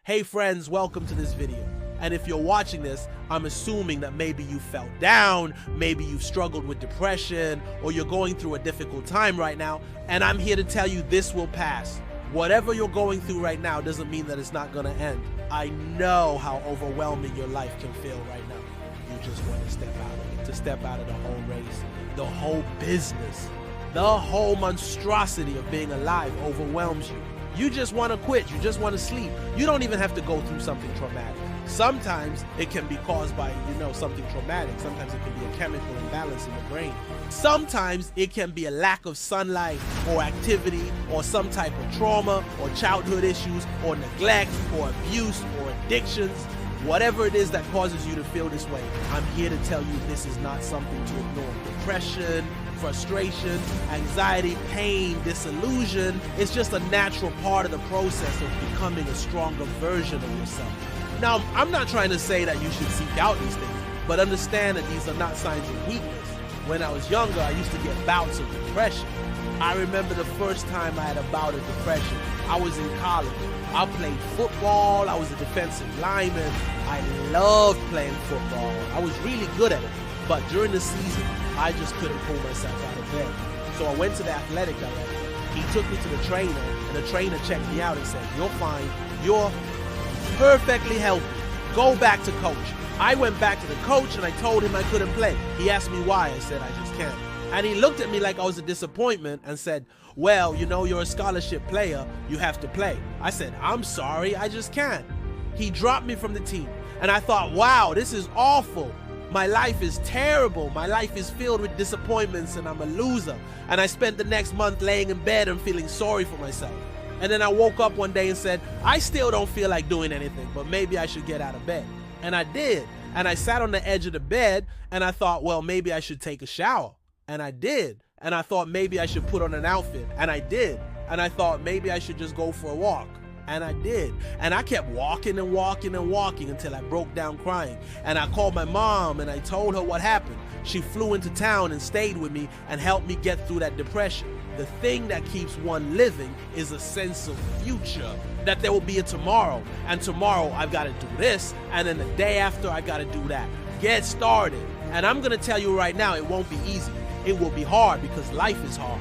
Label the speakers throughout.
Speaker 1: Hey friends, welcome to this video. And if you're watching this, I'm assuming that maybe you felt down, maybe you've struggled with depression, or you're going through a difficult time right now, and I'm here to tell you this will pass. Whatever you're going through right now doesn't mean that it's not gonna end. I know how overwhelming your life can feel right now. You just want to step out of it, to step out of the whole race, the whole business. The whole monstrosity of being alive overwhelms you. You just want to quit, you just want to sleep. You don't even have to go through something traumatic. Sometimes it can be caused by, something traumatic. Sometimes it can be a chemical imbalance in the brain. Sometimes it can be a lack of sunlight or activity or some type of trauma or childhood issues or neglect or abuse or addictions. Whatever it is that causes you to feel this way, I'm here to tell you this is not something to ignore. Depression, frustration, anxiety, pain, disillusion, it's just a natural part of the process of becoming a stronger version of yourself. Now, I'm not trying to say that you should seek out these things, but understand that these are not signs of weakness. When I was younger, I used to get bouts of depression. I remember the first time I had a bout of depression. I was in college. I played football. I was a defensive lineman. I loved playing football. I was really good at it. But during the season, I just couldn't pull myself out of bed. So I went to the athletic director. He took me to the trainer, and the trainer checked me out and said, "You're fine. You're perfectly healthy. Go back to coach." I went back to the coach and I told him I couldn't play. He asked me why. I said, "I just can't." And he looked at me like I was a disappointment and said, "Well, you're a scholarship player. You have to play." I said, "I'm sorry, I just can't." He dropped me from the team. And I thought, wow, this is awful. My life is terrible. My life is filled with disappointments and I'm a loser. And I spent the next month laying in bed and feeling sorry for myself. And then I woke up one day and said, I still don't feel like doing anything, but maybe I should get out of bed. And I did. And I sat on the edge of the bed and I thought, well, maybe I should take a shower. And I did. And I thought maybe I should put on an outfit. And I did. And I thought maybe I should just go for a walk. And I did. And I kept walking and walking and walking until I broke down crying. And I called my mom and I told her what happened. She flew into town and stayed with me and helped me get through that depression. The thing that keeps one living is a sense of future, that there will be a tomorrow. And tomorrow I've got to do this. And then the day after I got to do that. Get started. And I'm going to tell you right now, it won't be easy. It will be hard because life is hard.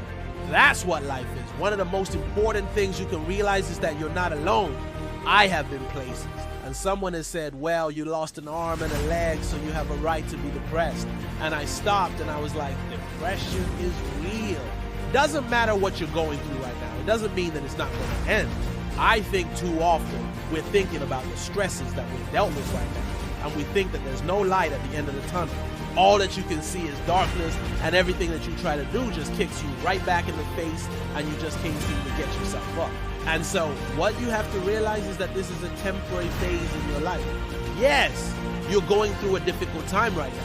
Speaker 1: That's what life is. One of the most important things you can realize is that you're not alone. I have been places, and someone has said, well, you lost an arm and a leg, so you have a right to be depressed. And I stopped and I was like, depression is real. Doesn't matter what you're going through right now. It doesn't mean that it's not going to end. I think too often we're thinking about the stresses that we're dealt with right now, and we think that there's no light at the end of the tunnel. All that you can see is darkness, and everything that you try to do just kicks you right back in the face, and you just can't seem to get yourself up. And so what you have to realize is that this is a temporary phase in your life. Yes, you're going through a difficult time right now.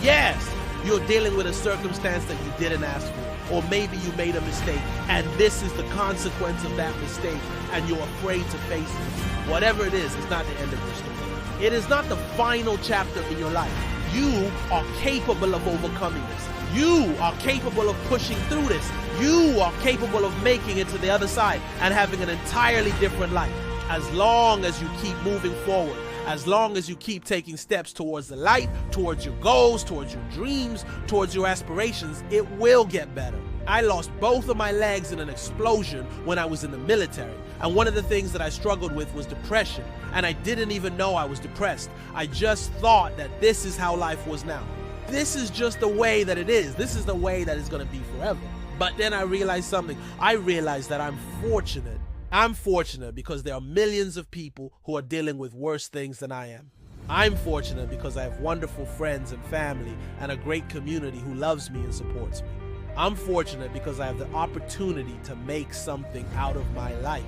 Speaker 1: Yes, you're dealing with a circumstance that you didn't ask for, or maybe you made a mistake, and this is the consequence of that mistake, and you're afraid to face it. Whatever it is, it's not the end of your story. It is not the final chapter in your life. You are capable of overcoming this. You are capable of pushing through this. You are capable of making it to the other side and having an entirely different life. As long as you keep moving forward, as long as you keep taking steps towards the light, towards your goals, towards your dreams, towards your aspirations, it will get better. I lost both of my legs in an explosion when I was in the military. And one of the things that I struggled with was depression. And I didn't even know I was depressed. I just thought that this is how life was now. This is just the way that it is. This is the way that it's going to be forever. But then I realized something. I realized that I'm fortunate. I'm fortunate because there are millions of people who are dealing with worse things than I am. I'm fortunate because I have wonderful friends and family and a great community who loves me and supports me. I'm fortunate because I have the opportunity to make something out of my life.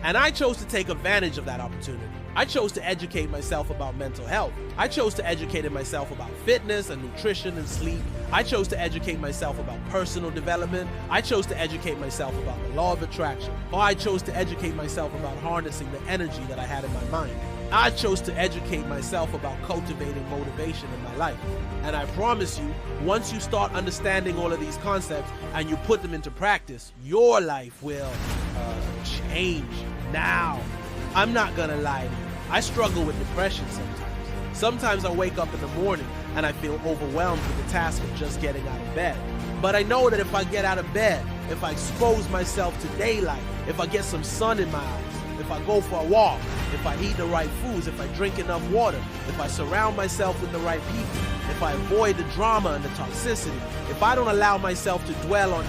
Speaker 1: And I chose to take advantage of that opportunity. I chose to educate myself about mental health. I chose to educate myself about fitness and nutrition and sleep. I chose to educate myself about personal development. I chose to educate myself about the law of attraction. Or I chose to educate myself about harnessing the energy that I had in my mind. I chose to educate myself about cultivating motivation in my life. And I promise you, once you start understanding all of these concepts and you put them into practice, your life will change. Now, I'm not gonna lie to you. I struggle with depression sometimes. Sometimes I wake up in the morning and I feel overwhelmed with the task of just getting out of bed. But I know that if I get out of bed, if I expose myself to daylight, if I get some sun in my eyes, if I go for a walk, if I eat the right foods, if I drink enough water, if I surround myself with the right people, if I avoid the drama and the toxicity, if I don't allow myself to dwell on